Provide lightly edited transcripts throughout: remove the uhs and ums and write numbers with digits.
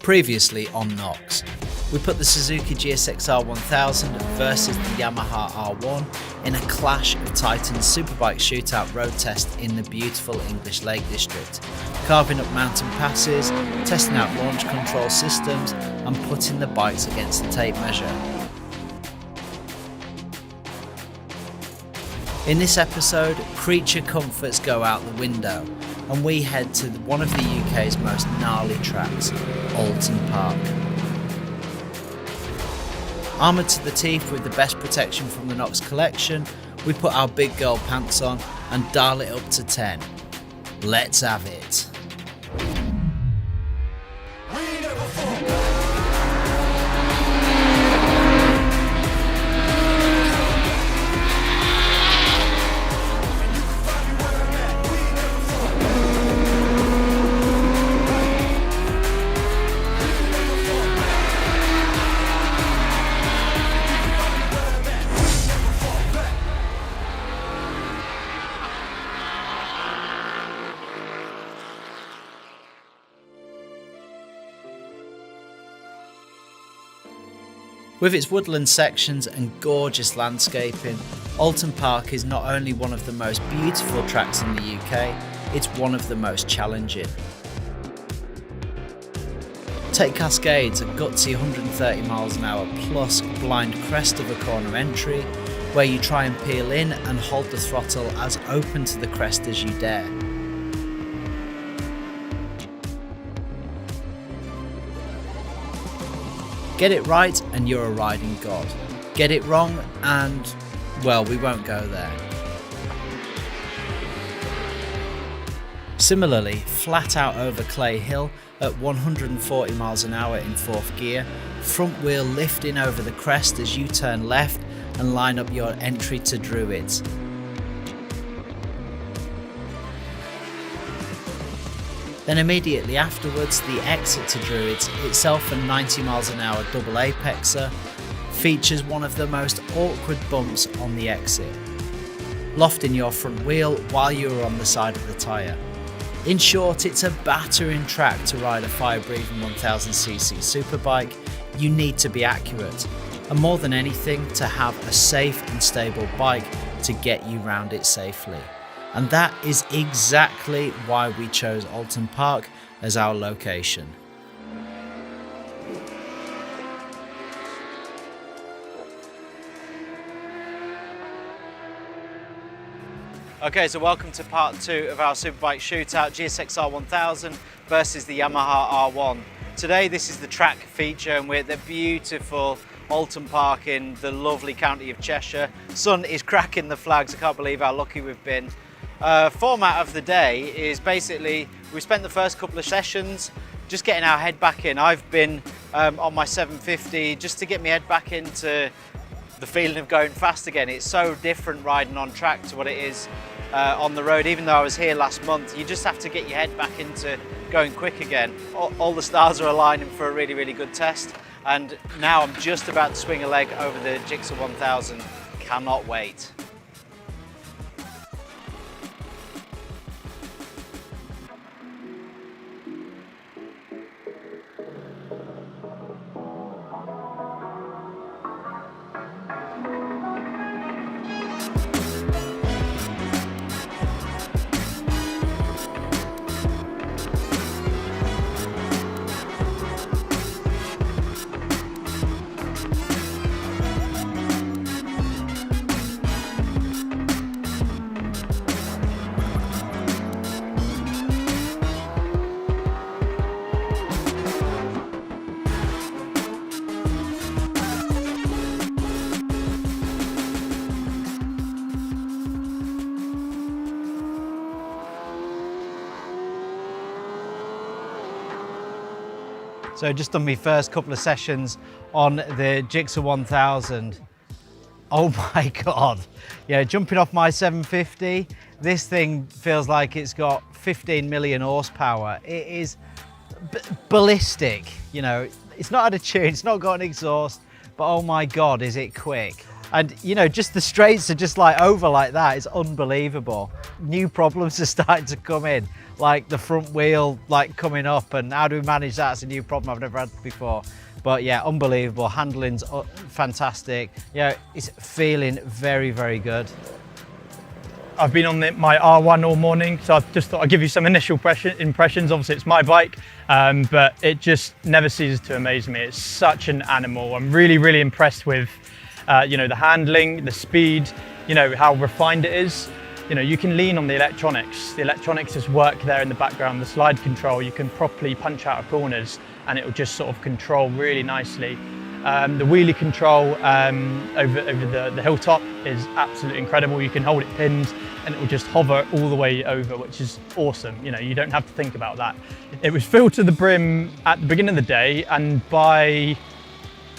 Previously on Knox, we put the Suzuki GSXR 1000 versus the Yamaha R1 in a clash of Titan's Superbike Shootout road test in the beautiful English Lake District, carving up mountain passes, testing out launch control systems and putting the bikes against the tape measure. In this episode, creature comforts go out the window and we head to one of the UK's most gnarly tracks, Oulton Park. Armoured to the teeth with the best protection from the Knox collection, we put our big girl pants on and dial it up to 10. Let's have it. With its woodland sections and gorgeous landscaping, Oulton Park is not only one of the most beautiful tracks in the UK, it's one of the most challenging. Take Cascades, a gutsy 130 miles an hour plus blind crest of a corner entry, where you try and peel in and hold the throttle as open to the crest as you dare. Get it right and you're a riding god. Get it wrong and, well, we won't go there. Similarly, flat out over Clay Hill at 140 miles an hour in fourth gear, front wheel lifting over the crest as you turn left and line up your entry to Druids. Then immediately afterwards, the exit to Druids, itself a 90 miles an hour double apexer, features one of the most awkward bumps on the exit, lofting your front wheel while you are on the side of the tyre. In short, it's a battering track to ride a fire-breathing 1000cc superbike. You need to be accurate, and more than anything, to have a safe and stable bike to get you round it safely. And that is exactly why we chose Oulton Park as our location. Okay, so welcome to part 2 of our Superbike Shootout GSXR 1000 versus the Yamaha R1. Today this is the track feature and we're at the beautiful Oulton Park in the lovely county of Cheshire. Sun is cracking the flags, I can't believe how lucky we've been. Format of the day is basically we spent the first couple of sessions just getting our head back in. I've been on my 750 just to get my head back into the feeling of going fast again. It's so different riding on track to what it is on the road. Even though I was here last month, you just have to get your head back into going quick again. All the stars are aligning for a really, really good test. And now I'm just about to swing a leg over the GSXR 1000. Cannot wait. So just done my first couple of sessions on the GSXR 1000. Oh my God. Yeah, jumping off my 750, this thing feels like it's got 15 million horsepower. It is ballistic, you know. It's not had a tune, it's not got an exhaust, but oh my God, is it quick. And you know, just the straights are just like over like that. It's unbelievable. New problems are starting to come in, like the front wheel like coming up, and how do we manage that? It's a new problem I've never had before. But yeah, unbelievable. Handling's fantastic. Yeah, it's feeling very, very good. I've been on my R1 all morning, so I just thought I'd give you some initial impressions. Obviously it's my bike, but it just never ceases to amaze me. It's such an animal. I'm really, really impressed with you know, the handling, the speed, you know, how refined it is. You know, you can lean on the electronics. The electronics just work there in the background. The slide control, you can properly punch out of corners and it will just sort of control really nicely. The wheelie control over the hilltop is absolutely incredible. You can hold it pinned and it will just hover all the way over, which is awesome. You know, you don't have to think about that. It was filled to the brim at the beginning of the day, and by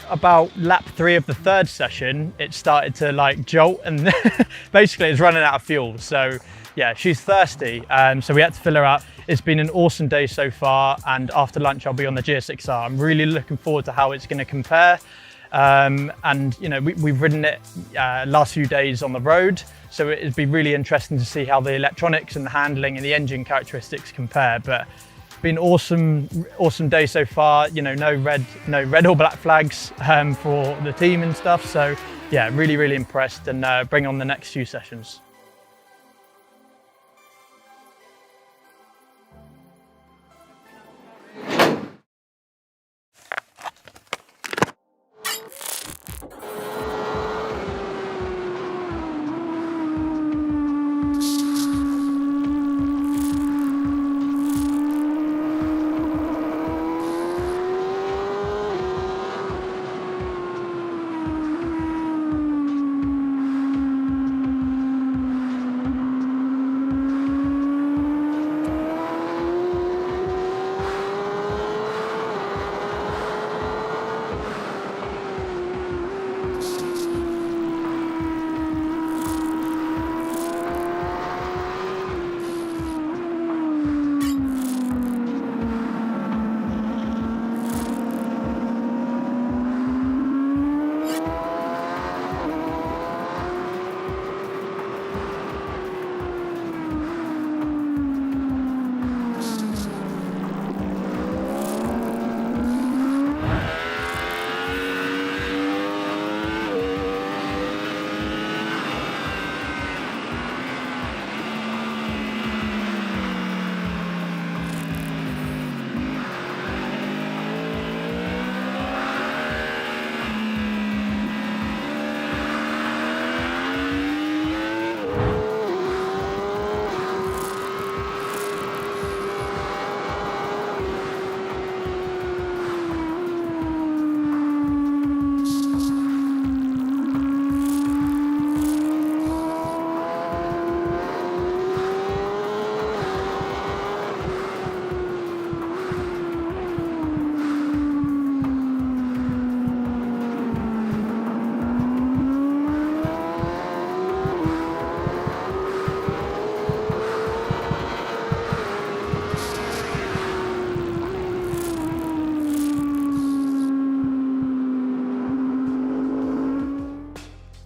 about lap 3 of the 3rd session, it started to like jolt and basically it's running out of fuel. So yeah, she's thirsty, so we had to fill her up. It's been an awesome day so far, and after lunch I'll be on the GSXR. I'm really looking forward to how it's going to compare. And you know, we've ridden it last few days on the road, so it'd be really interesting to see how the electronics and the handling and the engine characteristics compare. But been awesome day so far. You know, no red or black flags for the team and stuff. So yeah, really, really impressed, and bring on the next few sessions.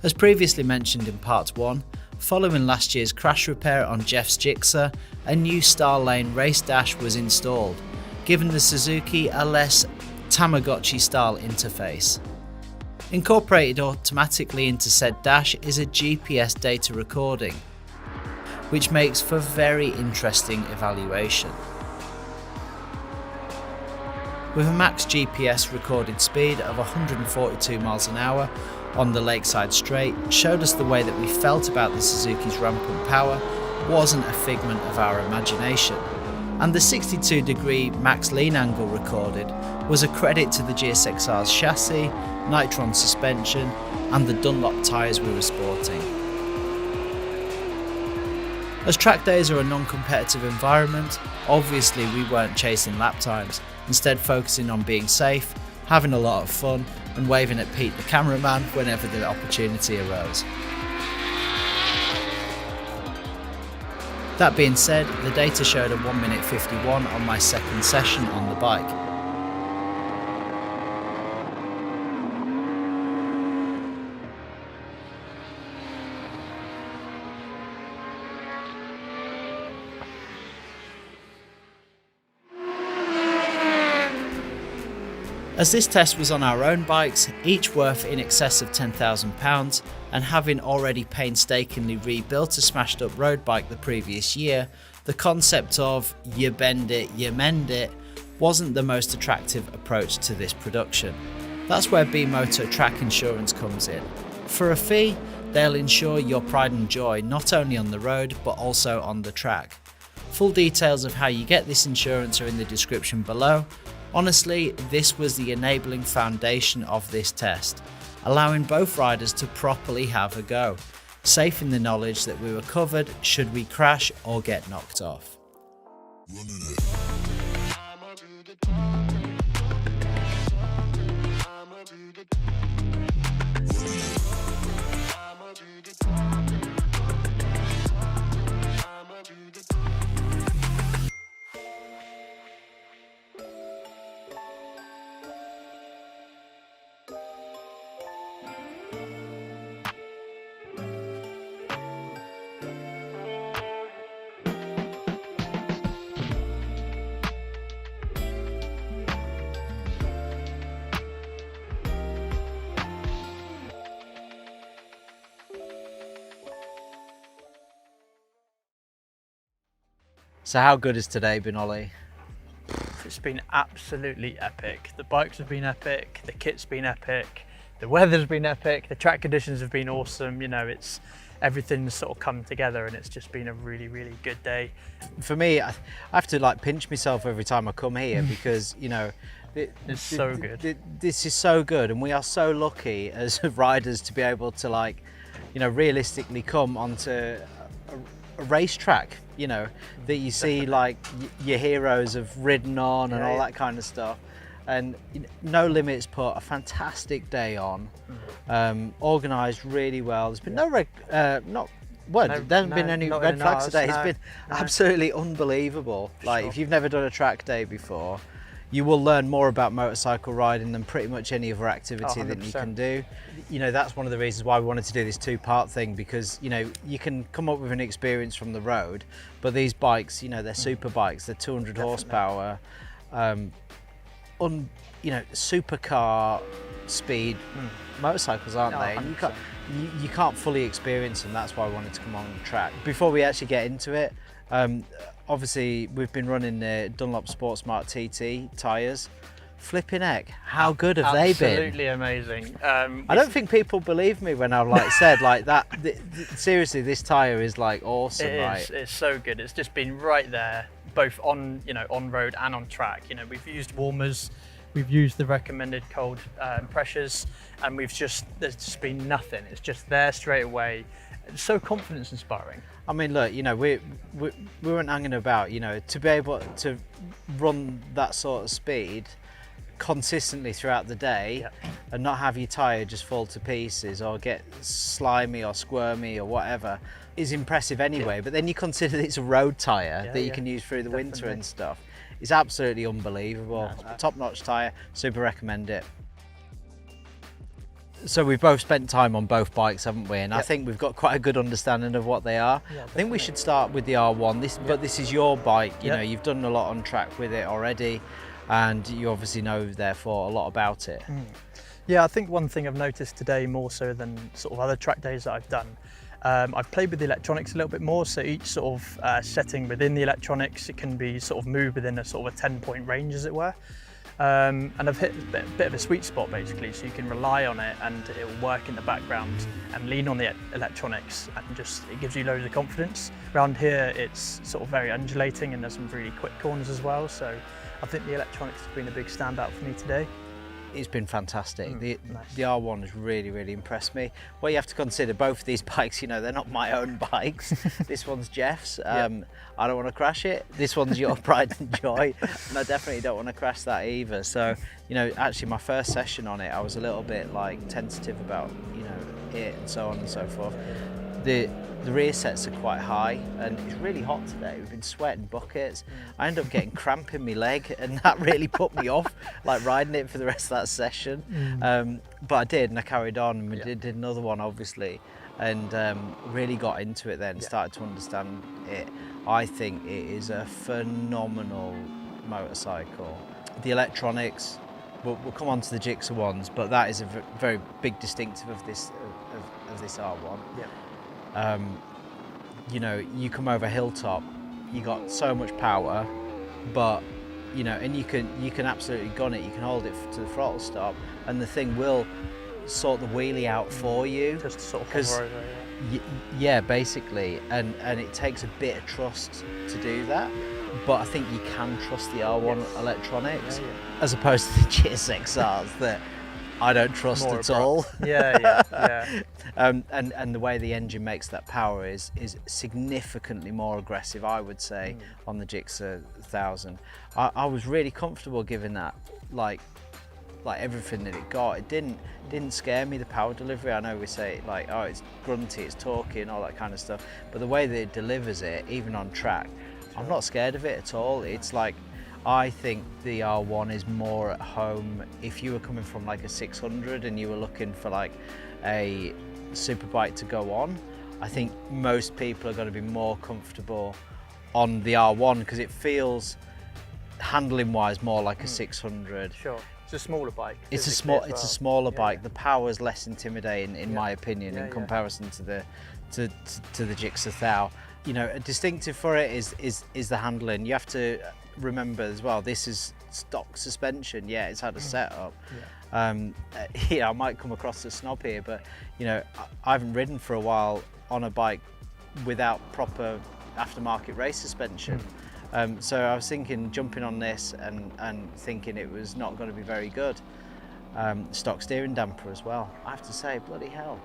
As previously mentioned in part 1, following last year's crash repair on Jeff's Gixxer, a new Star Lane race dash was installed, giving the Suzuki a less Tamagotchi style interface. Incorporated automatically into said dash is a GPS data recording, which makes for very interesting evaluation. With a max GPS recorded speed of 142 miles an hour on the Lakeside Straight, showed us the way that we felt about the Suzuki's rampant power wasn't a figment of our imagination, and the 62-degree max lean angle recorded was a credit to the GSXR's chassis, Nitron suspension and the Dunlop tyres we were sporting. As track days are a non-competitive environment, obviously we weren't chasing lap times, instead focusing on being safe, having a lot of fun and waving at Pete the cameraman whenever the opportunity arose. That being said, the data showed a 1 minute 51 on my second session on the bike. As this test was on our own bikes, each worth in excess of £10,000, and having already painstakingly rebuilt a smashed up road bike the previous year, the concept of you bend it, you mend it wasn't the most attractive approach to this production. That's where B-Moto Track Insurance comes in. For a fee, they'll insure your pride and joy not only on the road but also on the track. Full details of how you get this insurance are in the description below. Honestly, this was the enabling foundation of this test, allowing both riders to properly have a go, safe in the knowledge that we were covered should we crash or get knocked off. So how good has today been, Ollie? It's been absolutely epic. The bikes have been epic, the kit's been epic, the weather's been epic, the track conditions have been awesome. You know, it's everything's sort of come together and it's just been a really, really good day. For me, I have to like pinch myself every time I come here because, you know, It's so good. This is so good, and we are so lucky as riders to be able to, like, you know, realistically come onto a racetrack, you know, that you see like your heroes have ridden on and all that kind of stuff. And No Limits put a fantastic day on, organised really well. There's been there haven't been any red flags today. It's been absolutely unbelievable. Like, if you've never done a track day before, you will learn more about motorcycle riding than pretty much any other activity that you can do. You know, that's one of the reasons why we wanted to do this two-part thing, because, you know, you can come up with an experience from the road, but these bikes, you know, they're super bikes, they're 200 horsepower, you know, supercar speed motorcycles, aren't they? And you can't fully experience them. That's why I wanted to come on the track. Before we actually get into it, obviously we've been running the Dunlop Sport Smart TT tyres. Flipping heck, how good have they been? Absolutely amazing. I don't think people believe me when I've like said like that. Seriously, this tyre is like awesome, right? It's so good. It's just been right there, both on, you know, on road and on track. You know, we've used warmers, we've used the recommended cold pressures, and there's just been nothing. It's just there straight away. It's so confidence inspiring. I mean, look, you know, we weren't hanging about. You know, to be able to run that sort of speed consistently throughout the day and not have your tyre just fall to pieces or get slimy or squirmy or whatever is impressive anyway. But then you consider that it's a road tyre that you can use through the winter and stuff. It's absolutely unbelievable. Top-notch tyre, super recommend it. So we've both spent time on both bikes, haven't we? And I think we've got quite a good understanding of what they are. I think we should start with the R1. But this is your bike. You know, you've done a lot on track with it already, and you obviously know, therefore, a lot about it. Yeah, I think one thing I've noticed today, more so than sort of other track days that I've done, I've played with the electronics a little bit more. So each sort of setting within the electronics, it can be sort of moved within a sort of a 10-point range, as it were. And I've hit a bit of a sweet spot, basically, so you can rely on it and it will work in the background and lean on the electronics, and just it gives you loads of confidence. Around here it's sort of very undulating and there's some really quick corners as well, so I think the electronics has been a big standout for me today. It's been fantastic. The R1 has really, really impressed me. Well, you have to consider both of these bikes, you know, they're not my own bikes. This one's Jeff's. I don't want to crash it. This one's your pride and joy. And I definitely don't want to crash that either. So, you know, actually my first session on it, I was a little bit like tentative about, you know, it and so on and so forth. The rear sets are quite high and it's really hot today. We've been sweating buckets. I ended up getting cramp in my leg and that really put me off, like riding it for the rest of that session. But I did, and I carried on, and we did another one obviously, and really got into it then, started to understand it. I think it is a phenomenal motorcycle. The electronics, we'll come on to the Gixxer ones, but that is a very big distinctive of this R1. Yeah. You know, you come over hilltop, you got so much power, but you know, and you can absolutely gun it. You can hold it to the throttle stop, and the thing will sort the wheelie out for you. Just sort of hover over, yeah, basically, and it takes a bit of trust to do that. But I think you can trust the R1 electronics as opposed to the GSXRs that I don't trust more at abrupt. all. Yeah. And the way the engine makes that power is significantly more aggressive, I would say, on the Gixxer 1000. I was really comfortable giving that like everything that it got. It didn't scare me, the power delivery. I know we say like, oh, it's grunty, it's torquey and all that kind of stuff, but the way that it delivers it, even on track, I'm not scared of it at all. It's like, I think the R1 is more at home if you were coming from like a 600 and you were looking for like a superbike to go on. I think most people are going to be more comfortable on the R1 because it feels handling wise more like a 600. Sure. It's a smaller bike. It's a smaller bike. The power is less intimidating in my opinion in comparison to the Gixxer Thou. You know, a distinctive for it is the handling. You have to remember as well, this is stock suspension. Yeah, it's had a setup. I might come across as snob here, but you know, I haven't ridden for a while on a bike without proper aftermarket race suspension. So I was thinking jumping on this and thinking it was not going to be very good. Stock steering damper as well. I have to say, bloody hell,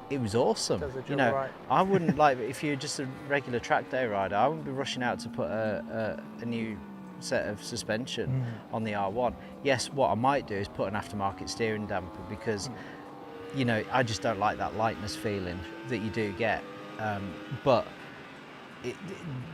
it was awesome. You know, right. I wouldn't like, if you're just a regular track day rider, I wouldn't be rushing out to put a new set of suspension on the R1. Yes, what I might do is put an aftermarket steering damper because you know, I just don't like that lightness feeling that you do get. But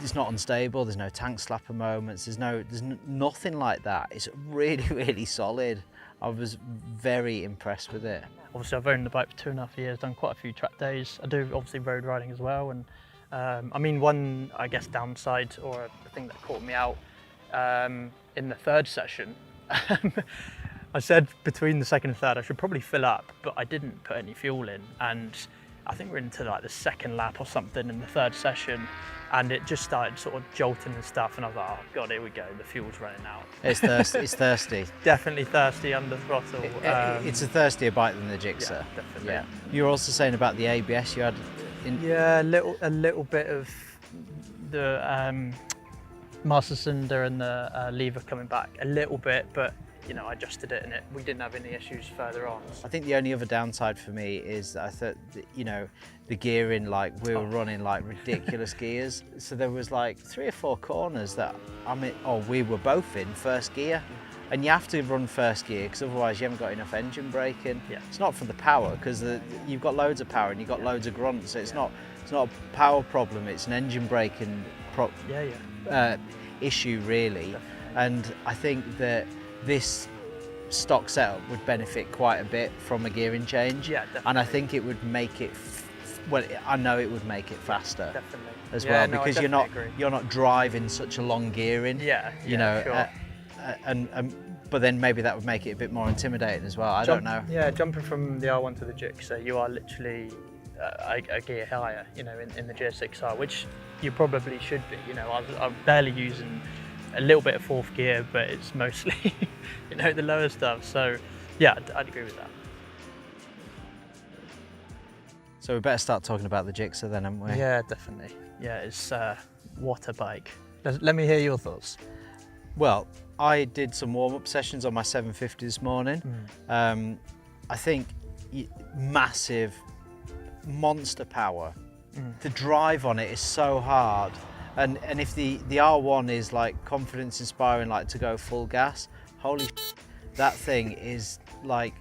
it's not unstable. There's no tank slapper moments. There's nothing like that. It's really, really solid. I was very impressed with it. Obviously, I've owned the bike for 2.5 years, done quite a few track days. I do obviously road riding as well. And I mean, one, I guess, downside or the thing that caught me out in the third session, I said between the second and third, I should probably fill up, but I didn't put any fuel in. And I think we're into like the second lap or something in the third session, and it just started sort of jolting and stuff, and I was like, oh God, here we go, the fuel's running out. It's thirsty. It's thirsty. Definitely thirsty under throttle. It's a thirstier bike than the Gixxer. Yeah, definitely. Yeah. You were also saying about the ABS you had in... Yeah, a little bit of the master cylinder and the lever coming back, a little bit, but you know, I adjusted it and we didn't have any issues further on. I think the only other downside for me is that I thought, you know, the gearing, like we were running like ridiculous gears. So there was like 3 or 4 corners that we were both in first gear. And you have to run first gear because otherwise you haven't got enough engine braking. Yeah. It's not for the power because you've got loads of power and you've got loads of grunt. So it's not a power problem, it's an engine braking issue really. Definitely. And I think that this stock setup would benefit quite a bit from a gearing change. Yeah, definitely. And I think it would make it, I know it would make it faster. Definitely. As well, because you're not driving such a long gearing. Yeah, you know, sure. But then maybe that would make it a bit more intimidating as well. I don't know. Yeah, jumping from the R1 to the Gixxer, you are literally a gear higher, you know, in the GSXR, which you probably should be. You know, I'm barely using a little bit of fourth gear, but it's mostly, you know, the lower stuff. So yeah, I'd agree with that. So we better start talking about the Gixxer then, haven't we? Yeah, definitely. Yeah, it's what a bike. Let me hear your thoughts. Well, I did some warm-up sessions on my 750 this morning. I think massive, monster power. The drive on it is so hard. And if the R1 is like confidence inspiring, like to go full gas, holy that thing is like,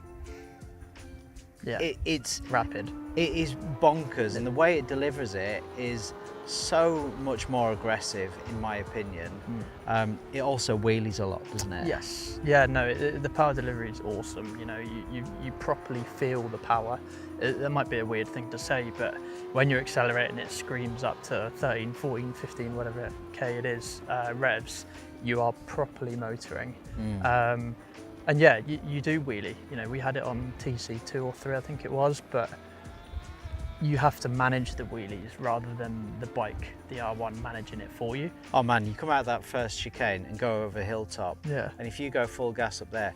it's rapid. It is bonkers, and the way it delivers it is so much more aggressive in my opinion. It also wheelies a lot, doesn't it? Yes. Yeah, no, the power delivery is awesome. You know, you properly feel the power. That might be a weird thing to say, but when you're accelerating, it screams up to 13, 14, 15, whatever K it is, revs. You are properly motoring. And yeah, you do wheelie. You know, we had it on TC2 or 3, I think it was, but you have to manage the wheelies rather than the bike, the R1, managing it for you. Oh man, you come out that first chicane and go over a hilltop, Yeah. and if you go full gas up there,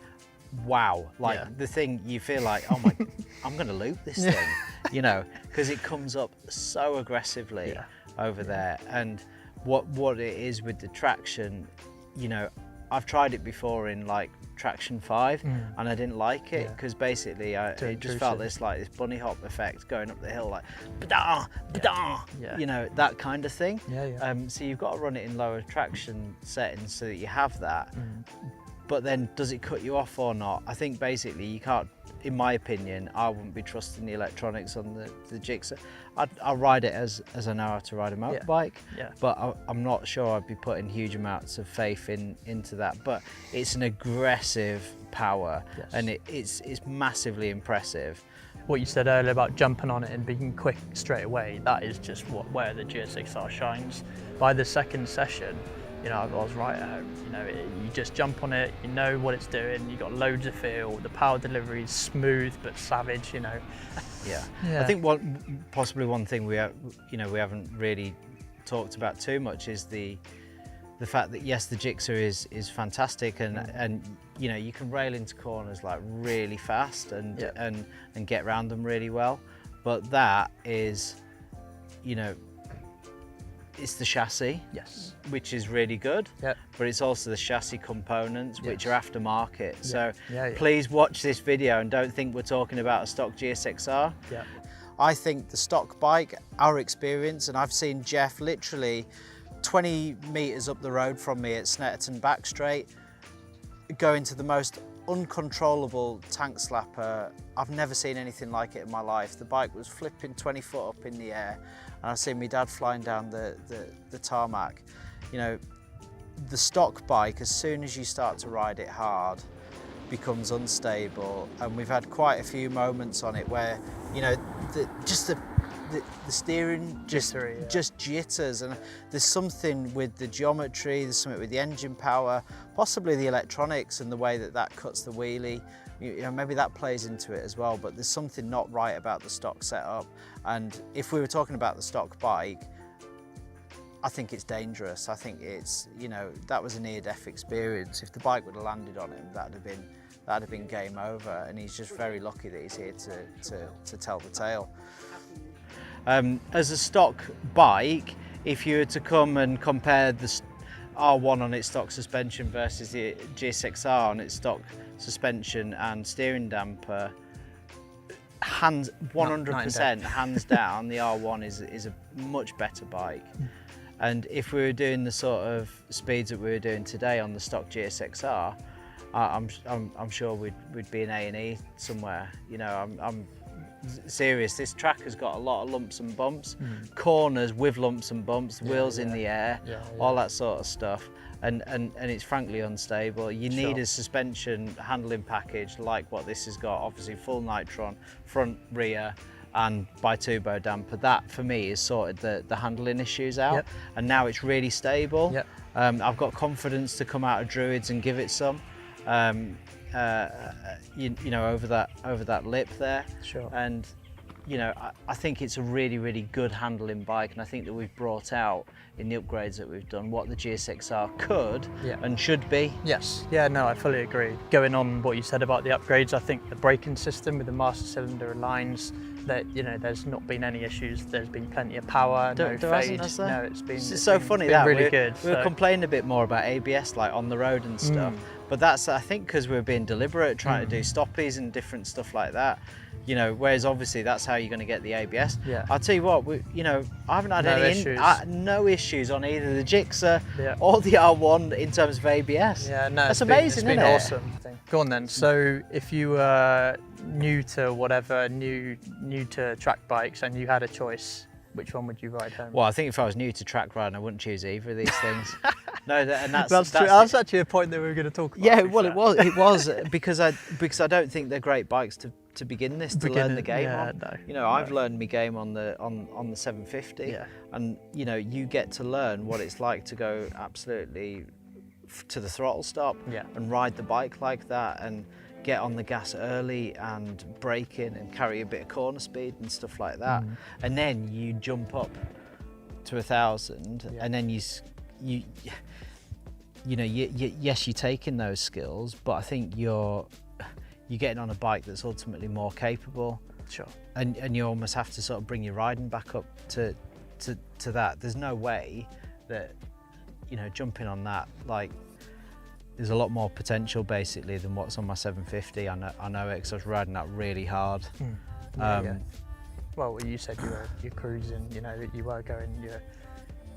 wow, like Yeah. the thing, you feel like, oh my, I'm gonna loop this thing, you know, because it comes up so aggressively over there. And what it is with the traction, you know, I've tried it before in like traction 5 and I didn't like it because basically it just felt this bunny hop effect going up the hill, like ba-da, ba-da, you know, that kind of thing. So you've got to run it in lower traction settings so that you have that. But then does it cut you off or not? I think basically you can't, in my opinion, I wouldn't be trusting the electronics on the Gixxer. I'll ride it as I know how to ride a motorbike, but I'm not sure I'd be putting huge amounts of faith into that. But it's an aggressive power, and it's massively impressive. What you said earlier about jumping on it and being quick straight away, that is just where the GSXR shines. By the second session, you know, I was right at home. You know, you just jump on it, you know what it's doing, you got loads of feel, the power delivery is smooth but savage, you know. I think possibly one thing we haven't really talked about too much is the fact that yes, the Gixxer is fantastic, and you know, you can rail into corners like really fast and get around them really well, but that is, you know, it's the chassis, which is really good, but it's also the chassis components, which are aftermarket. So please watch this video and don't think we're talking about a stock GSXR. I think the stock bike, our experience, and I've seen Jeff literally 20 metres up the road from me at Snetterton Back Straight, go into the most uncontrollable tank slapper. I've never seen anything like it in my life. The bike was flipping 20 foot up in the air, and I've seen my dad flying down the tarmac. You know, the stock bike, as soon as you start to ride it hard, becomes unstable, and we've had quite a few moments on it where, you know, the steering just jitters, and there's something with the geometry, there's something with the engine power, possibly the electronics and the way that cuts the wheelie. You know, maybe that plays into it as well, but there's something not right about the stock setup. And if we were talking about the stock bike, I think it's dangerous. I think it's, you know, that was a near-death experience. If the bike would have landed on him, that'd have been game over, and he's just very lucky that he's here to tell the tale. As a stock bike, if you were to come and compare the R1 on its stock suspension versus the GSXR on its stock suspension and steering damper, 100% hands down, the R1 is a much better bike. And if we were doing the sort of speeds that we were doing today on the stock GSXR, I'm sure we'd be in A&E somewhere. You know, I'm serious. This track has got a lot of lumps and bumps, corners with lumps and bumps, wheels in the air, all that sort of stuff, and it's frankly unstable. You need a suspension handling package like what this has got, obviously full nitron, front, rear, and bi-turbo damper. That for me is sorted the handling issues out, and now it's really stable. I've got confidence to come out of Druids and give it some. You know, over that lip there, and you know, I think it's a really good handling bike, and I think that we've brought out in the upgrades that we've done what the GSXR could and should be. No, I fully agree. Going on what you said about the upgrades, I think the braking system with the master cylinder lines, that, you know, there's not been any issues. There's been plenty of power, no fade. No, it's so funny that really good. We were complaining a bit more about ABS, like on the road and stuff, but that's, I think, because we're being deliberate, trying to do stoppies and different stuff like that. You know, whereas obviously that's how you're going to get the ABS. I'll tell you what, you know, I haven't had no issues on either the Gixxer or the R1 in terms of ABS. That's amazing, isn't it? It's been awesome. Go on then. So if you were new to whatever, new to track bikes, and you had a choice, which one would you ride home? Well, I think if I was new to track riding, I wouldn't choose either of these things. No, and that's true. That's actually a point that we were going to talk about. Yeah, well, it was because I don't think they're great bikes to begin to learn the game on. You know, I've learned my game on the 750, and you know, you get to learn what it's like to go absolutely to the throttle stop Yeah. and ride the bike like that and get on the gas early and brake in and carry a bit of corner speed and stuff like that. And then you jump up to 1,000 and then yes, you're taking those skills, but I think you're getting on a bike that's ultimately more capable. Sure. And you almost have to sort of bring your riding back up to that. There's no way that, jumping on that, like, there's a lot more potential basically than what's on my 750. I know it because I was riding that really hard. Yeah. Well, you said you're cruising, you were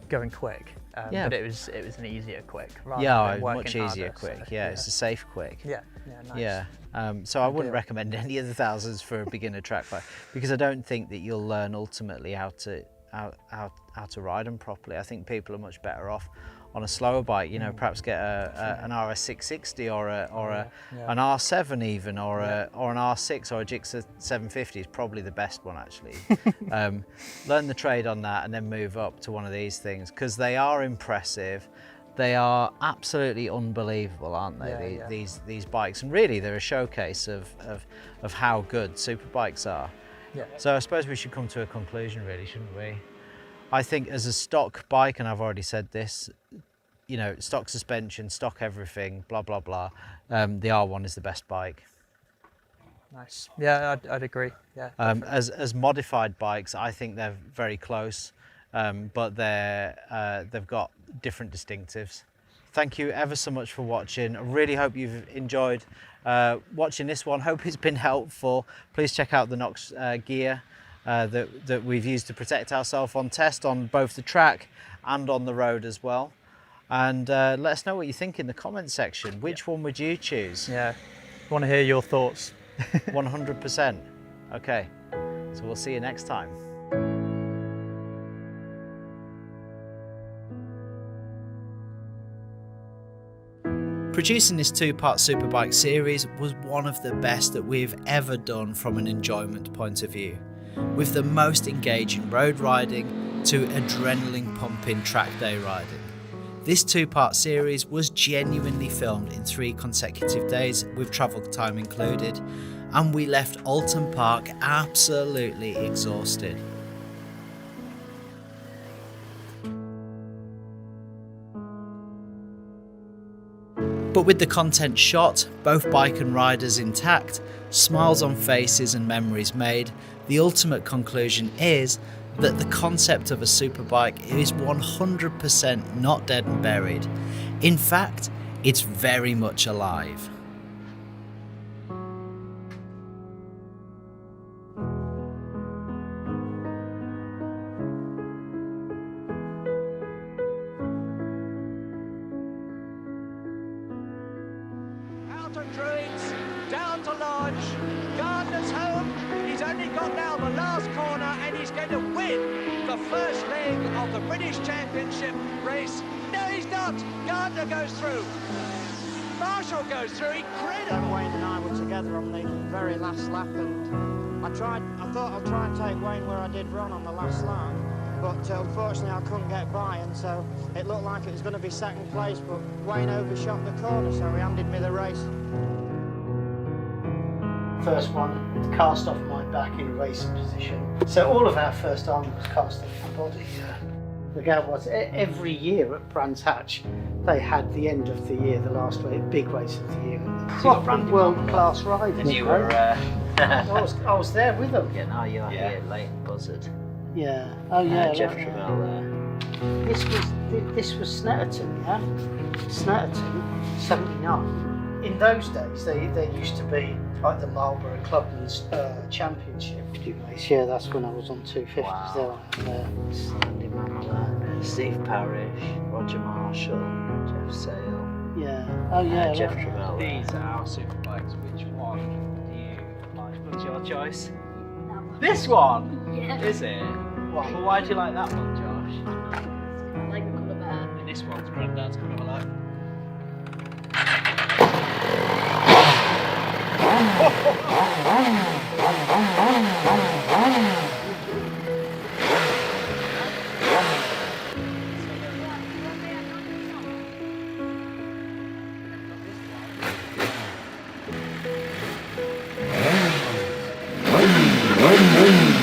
going quick, but it was an easier quick. Rather than much easier harder, quick. So, It's a safe quick. Nice. Yeah. So I wouldn't recommend any of the thousands for a beginner track bike because I don't think that you'll learn ultimately how to ride them properly. I think people are much better off on a slower bike. Perhaps get an RS 660 or an R7 even, or an R6 or a Gixxer 750 is probably the best one actually. Learn the trade on that and then move up to one of these things because they are impressive. They are absolutely unbelievable, aren't they? These bikes, and really they're a showcase of how good superbikes are. Yeah. So I suppose we should come to a conclusion, really, shouldn't we? I think as a stock bike, and I've already said this, stock suspension, stock everything, blah blah blah. The R1 is the best bike. Nice. Yeah, I'd agree. Yeah. As modified bikes, I think they're very close, but they've got different distinctives. Thank you ever so much for watching. I really hope you've enjoyed watching this one. Hope it's been helpful. Please check out the Knox gear that we've used to protect ourselves on test on both the track and on the road as well. And let us know what you think in the comment section. Which one would you choose? Yeah. Want to hear your thoughts? 100%. Okay. So we'll see you next time. Producing this two-part Superbike series was one of the best that we've ever done from an enjoyment point of view, with the most engaging road riding to adrenaline pumping track day riding. This two-part series was genuinely filmed in 3 consecutive days with travel time included, and we left Alton Park absolutely exhausted. But with the content shot, both bike and riders intact, smiles on faces and memories made, the ultimate conclusion is that the concept of a superbike is 100% not dead and buried. In fact, it's very much alive. Out of Druids, down to Lodge, Gardner's home. He's only got now the last corner and he's going to win the first leg of the British Championship race. No, he's not. Gardner goes through. Marshall goes through. Incredible. Wayne and I were together on the very last lap, and I thought I'd try and take Wayne where I did Ron on the last lap, but unfortunately I couldn't get by, and so it looked like it was going to be second place, but Wayne overshot the corner, so he handed me the race. First one, cast off my back in racing position. So all of our first armour was cast off my body. The gap was every year at Brands Hatch, they had the end of the year, the last big race of the year. Proper world-class riders. And you were... I was there with them. Yeah, now you're here, late buzzard. Yeah. Oh yeah. Jeff Travell there. This was Snetterton, yeah. Snetterton, 79. In those days, there used to be like the Marlborough Clubman's Championship race. Yeah, that's when I was on 250s. Wow. There, Andy Mamela. Steve Parrish, Roger Marshall, Jeff Sale. Yeah. Oh yeah. Jeff Travell. These are our superbikes. Which one do you like? What's your choice? That one. This one? Yeah. Is it? Why? Well, why do you like that one, Josh? I like the colour better. And this one's Grandad's colour, I like. One